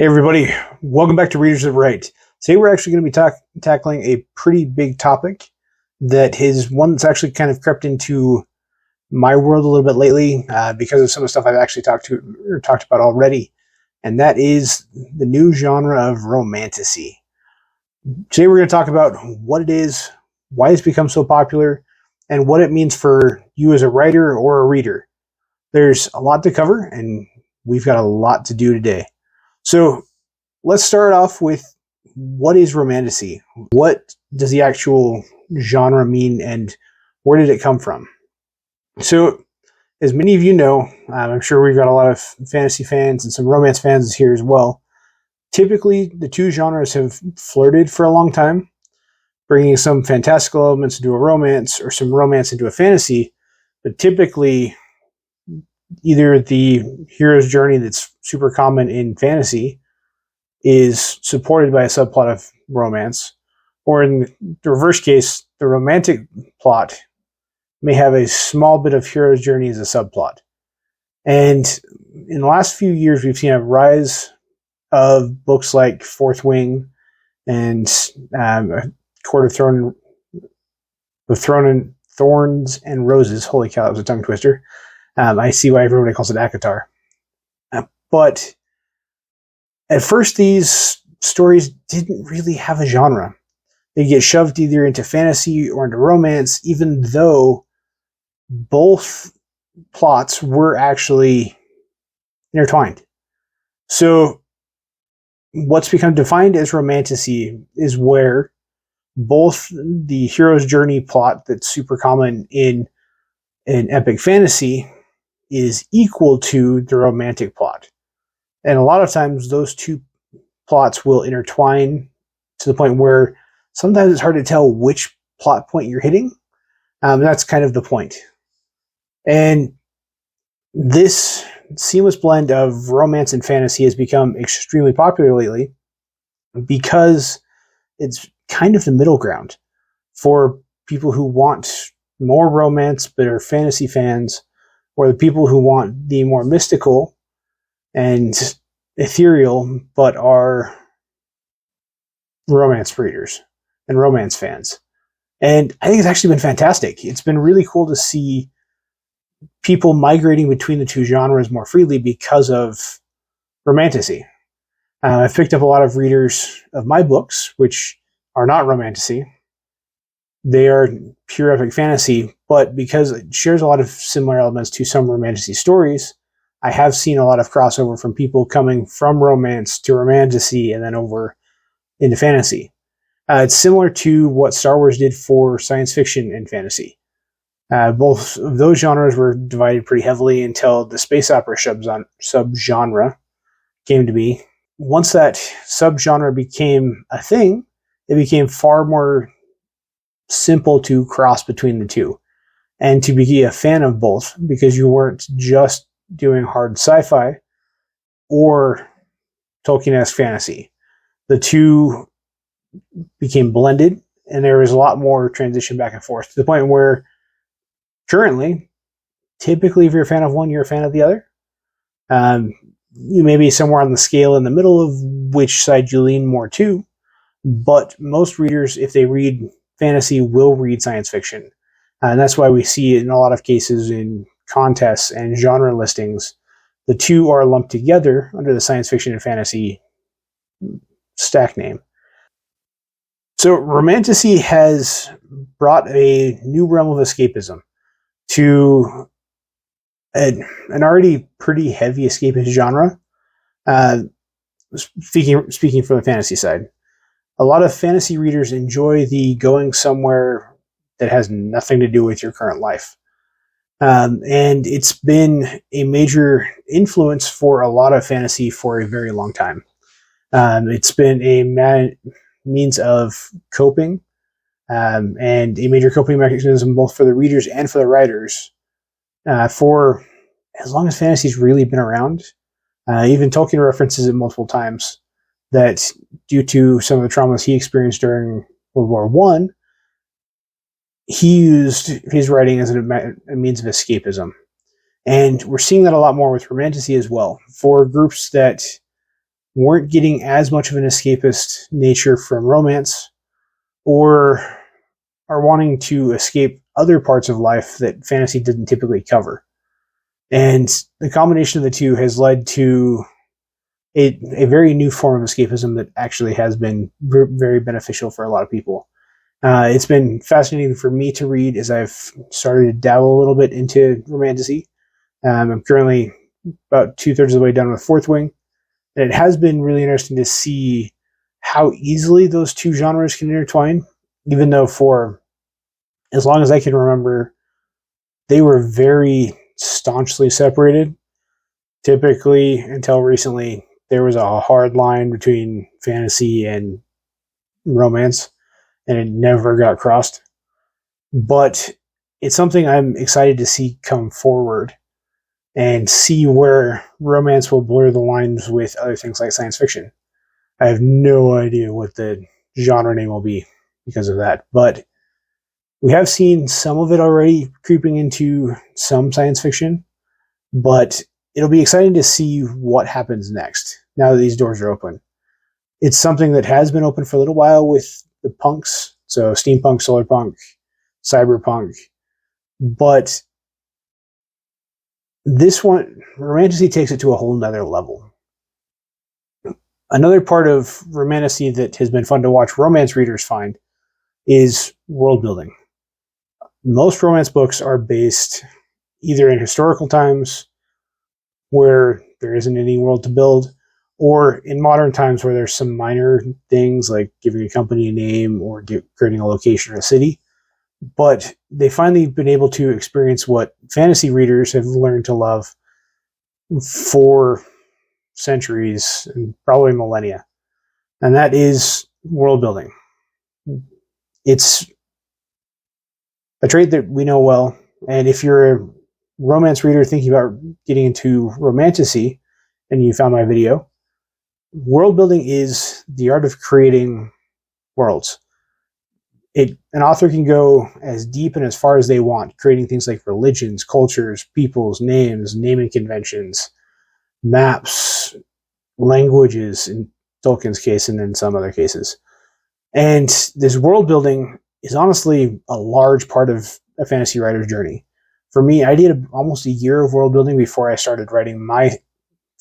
Hey everybody, welcome back to Readers of Right. Today we're actually going to be tackling a pretty big topic that is one that's actually kind of crept into my world a little bit lately because of some of the stuff I've actually talked about already, and that is the new genre of Romantasy. Today we're going to talk about what it is, why it's become so popular, and what it means for you as a writer or a reader. There's a lot to cover, and we've got a lot to do today. So let's start off with what is Romantasy? What does the actual genre mean, and where did it come from? So, as many of you know, I'm sure we've got a lot of fantasy fans and some romance fans here as well. Typically, the two genres have flirted for a long time, bringing some fantastical elements into a romance or some romance into a fantasy, but typically either the hero's journey that's super common in fantasy is supported by a subplot of romance, or in the reverse case, the romantic plot may have a small bit of hero's journey as a subplot. And in the last few years, we've seen a rise of books like Fourth Wing and Court of Thorns and Roses. Holy cow, that was a tongue twister. I see why everybody calls it ACOTAR. But at first, these stories didn't really have a genre. They get shoved either into fantasy or into romance, even though both plots were actually intertwined. So what's become defined as Romantasy is where both the hero's journey plot that's super common in epic fantasy is equal to the romantic plot. And a lot of times those two plots will intertwine to the point where sometimes it's hard to tell which plot point you're hitting. That's kind of the point. And this seamless blend of romance and fantasy has become extremely popular lately because it's kind of the middle ground for people who want more romance but are fantasy fans, or the people who want the more mystical and ethereal but are romance readers and romance fans. And I think it's actually been fantastic. It's been really cool to see people migrating between the two genres more freely because of Romantasy. I've picked up a lot of readers of my books, which are not Romantasy. They are pure epic fantasy, but because it shares a lot of similar elements to some Romantasy stories, I have seen a lot of crossover from people coming from romance to Romantasy and then over into fantasy. It's similar to what Star Wars did for science fiction and fantasy. Both of those genres were divided pretty heavily until the space opera subgenre came to be. Once that subgenre became a thing, it became far more simple to cross between the two and to be a fan of both, because you weren't just doing hard sci-fi or Tolkien-esque fantasy. The two became blended, and there was a lot more transition back and forth to the point where currently, typically if you're a fan of one, you're a fan of the other. You may be somewhere on the scale in the middle of which side you lean more to, but most readers, if they read fantasy, will read science fiction. And that's why we see it in a lot of cases in contests and genre listings. The two are lumped together under the science fiction and fantasy stack name. So Romantasy has brought a new realm of escapism to an already pretty heavy escapist genre. Speaking from the fantasy side, a lot of fantasy readers enjoy the going somewhere that has nothing to do with your current life. And it's been a major influence for a lot of fantasy for a very long time. It's been a means of coping, and a major coping mechanism both for the readers and for the writers for as long as fantasy's really been around. Even Tolkien references it multiple times that due to some of the traumas he experienced during World War I, he used his writing as a means of escapism. And we're seeing that a lot more with Romantasy as well. For groups that weren't getting as much of an escapist nature from romance, or are wanting to escape other parts of life that fantasy didn't typically cover. And the combination of the two has led to a very new form of escapism that actually has been very beneficial for a lot of people. It's been fascinating for me to read as I've started to dabble a little bit into Romantasy. I'm currently about 2/3 of the way done with Fourth Wing, and it has been really interesting to see how easily those two genres can intertwine, even though for as long as I can remember, they were very staunchly separated. Typically, until recently, there was a hard line between fantasy and romance, and it never got crossed. But it's something I'm excited to see come forward and see where romance will blur the lines with other things like science fiction. I have no idea what the genre name will be because of that, but we have seen some of it already creeping into some science fiction, but it'll be exciting to see what happens next now that these doors are open. It's something that has been open for a little while with the punks, so steampunk, solarpunk, cyberpunk, but this one, Romantasy takes it to a whole nother level. Another part of Romantasy that has been fun to watch romance readers find is world building. Most romance books are based either in historical times where there isn't any world to build, or in modern times where there's some minor things like giving a company a name or creating a location or a city. But they finally been able to experience what fantasy readers have learned to love for centuries and probably millennia, and that is world building. It's a trait that we know well, and if you're a romance reader thinking about getting into Romantasy and you found my video, world building is the art of creating worlds. An author can go as deep and as far as they want, creating things like religions, cultures, peoples, names, naming conventions, maps, languages in Tolkien's case, and in some other cases. And this world building is honestly a large part of a fantasy writer's journey. For me, I did almost a year of world building before I started writing my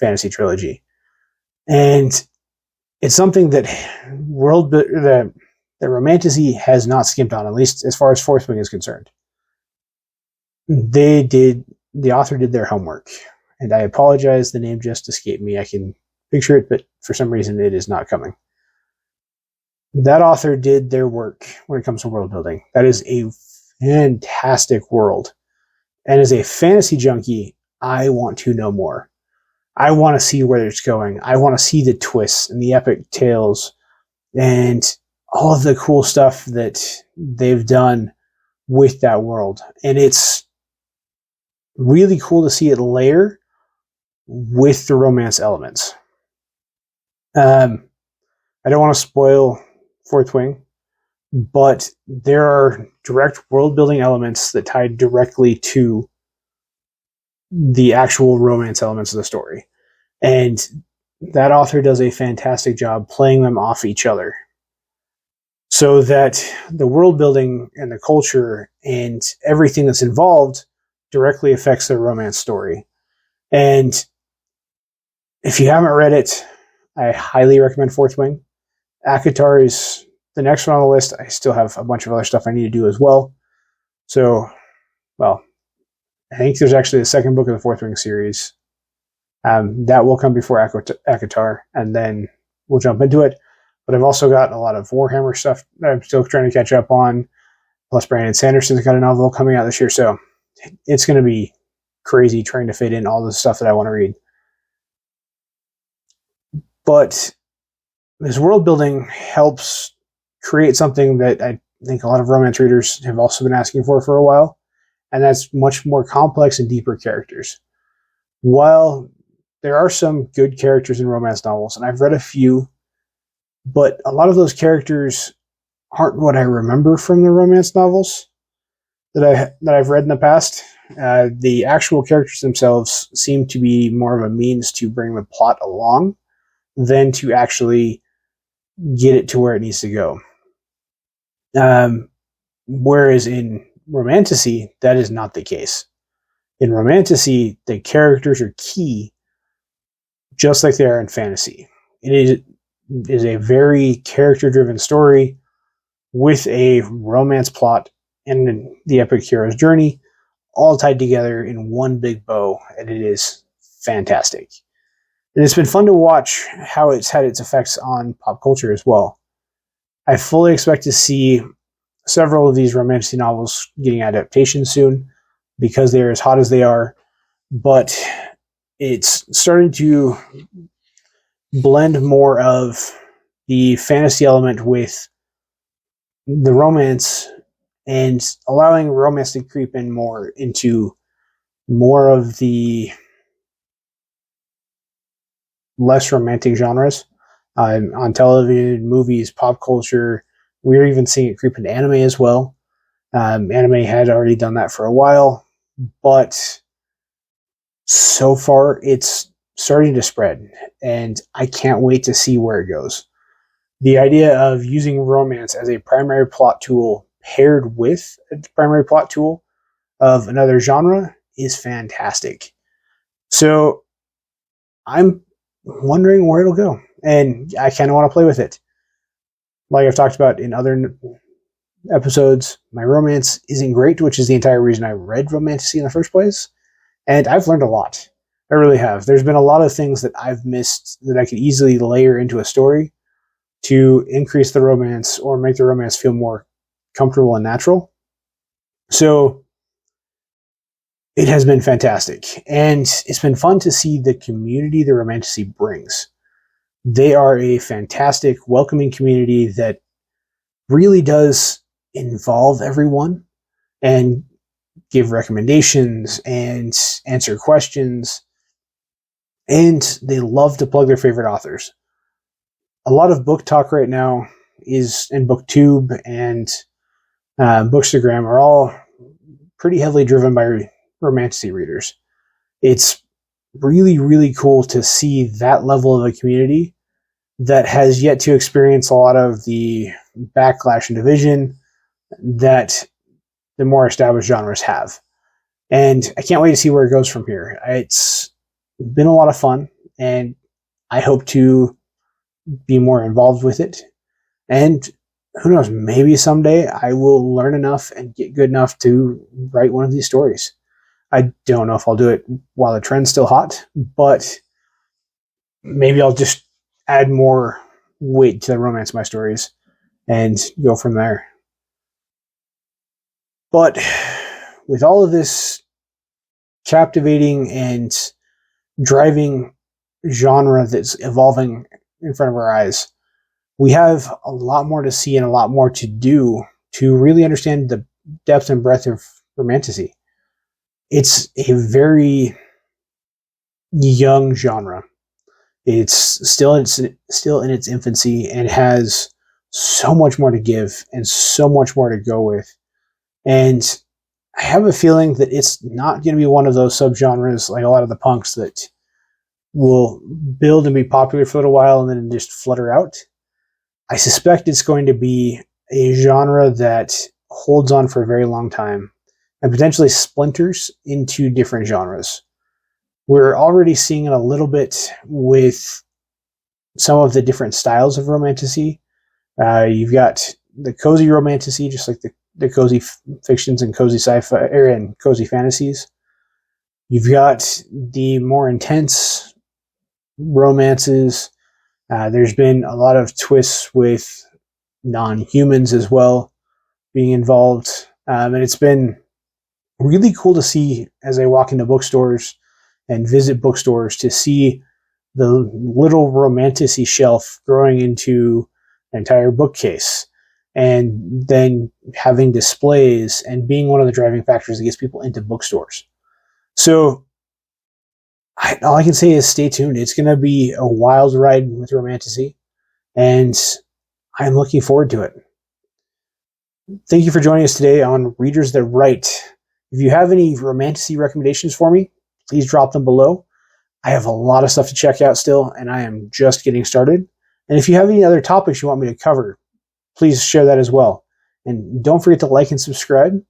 fantasy trilogy. And it's something that that Romantasy has not skimped on, at least as far as Fourth Wing is concerned. The author did their homework, and I apologize, the name just escaped me. I can picture it, but for some reason it is not coming. That author did their work when it comes to world building. That is a fantastic world. And as a fantasy junkie, I want to know more. I want to see where it's going. I want to see the twists and the epic tales and all of the cool stuff that they've done with that world. And it's really cool to see it layer with the romance elements. I don't want to spoil Fourth Wing, but there are direct world building elements that tie directly to the actual romance elements of the story. And that author does a fantastic job playing them off each other, so that the world building and the culture and everything that's involved directly affects the romance story. And if you haven't read it, I highly recommend Fourth Wing. ACOTAR is the next one on the list. I still have a bunch of other stuff I need to do as well. So, well, I think there's actually a second book of the Fourth Wing series. That will come before ACOTAR, and then we'll jump into it. But I've also got a lot of Warhammer stuff that I'm still trying to catch up on. Plus, Brandon Sanderson's got a novel coming out this year, so it's going to be crazy trying to fit in all the stuff that I want to read. But this world building helps create something that I think a lot of romance readers have also been asking for a while, and that's much more complex and deeper characters. While there are some good characters in romance novels, and I've read a few, but a lot of those characters aren't what I remember from the romance novels that I've read in the past. The actual characters themselves seem to be more of a means to bring the plot along than to actually get it to where it needs to go. Whereas in Romantasy, that is not the case. In Romantasy, the characters are key, just like they are in fantasy. It is a very character-driven story with a romance plot and the epic hero's journey all tied together in one big bow, and it is fantastic. And it's been fun to watch how it's had its effects on pop culture as well. I fully expect to see several of these romantic novels getting adaptations soon because they're as hot as they are, but it's starting to blend more of the fantasy element with the romance and allowing romance to creep in more into more of the less romantic genres on television, movies, pop culture. We're even seeing it creep into anime as well. Anime had already done that for a while, but so far it's starting to spread, and I can't wait to see where it goes. The idea of using romance as a primary plot tool paired with a primary plot tool of another genre is fantastic. So I'm wondering where it'll go, and I kind of want to play with it. Like I've talked about in other episodes, my romance isn't great, which is the entire reason I read Romantasy in the first place. And I've learned a lot. I really have. There's been a lot of things that I've missed that I could easily layer into a story to increase the romance or make the romance feel more comfortable and natural. So it has been fantastic. And it's been fun to see the community the Romantasy brings. They are a fantastic, welcoming community that really does involve everyone and give recommendations and answer questions. And they love to plug their favorite authors. A lot of book talk right now is in BookTube and Bookstagram are all pretty heavily driven by Romantasy readers. It's really, really cool to see that level of a community that has yet to experience a lot of the backlash and division that the more established genres have. And I can't wait to see where it goes from here. It's been a lot of fun, and I hope to be more involved with it. And who knows, maybe someday I will learn enough and get good enough to write one of these stories. I don't know if I'll do it while the trend's still hot, but maybe I'll just add more weight to the romance of my stories and go from there. But with all of this captivating and driving genre that's evolving in front of our eyes, we have a lot more to see and a lot more to do to really understand the depth and breadth of Romantasy. It's a very young genre. It's still in its infancy and has so much more to give and so much more to go with. And I have a feeling that it's not going to be one of those subgenres like a lot of the punks that will build and be popular for a little while and then just flutter out. I suspect it's going to be a genre that holds on for a very long time and potentially splinters into different genres. We're already seeing it a little bit with some of the different styles of Romantasy. You've got the cozy Romantasy, just like the cozy fictions and cozy sci-fi and cozy fantasies. You've got the more intense romances. There's been a lot of twists with non-humans as well being involved. And it's been really cool to see as I walk into bookstores and visit bookstores to see the little Romantasy shelf growing into an entire bookcase and then having displays and being one of the driving factors that gets people into bookstores. So all I can say is stay tuned. It's going to be a wild ride with Romantasy, and I'm looking forward to it. Thank you for joining us today on Readers That Write. If you have any Romantasy recommendations for me, please drop them below. I have a lot of stuff to check out still, and I am just getting started. And if you have any other topics you want me to cover, please share that as well. And don't forget to like and subscribe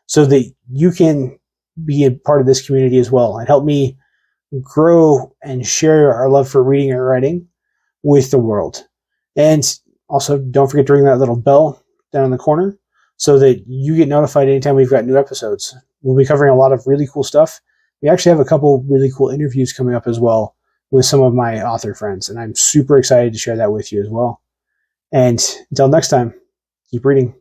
so that you can be a part of this community as well and help me grow and share our love for reading and writing with the world. And also, don't forget to ring that little bell down in the corner so that you get notified anytime we've got new episodes. We'll be covering a lot of really cool stuff. We actually have a couple really cool interviews coming up as well with some of my author friends, and I'm super excited to share that with you as well. And until next time, keep reading.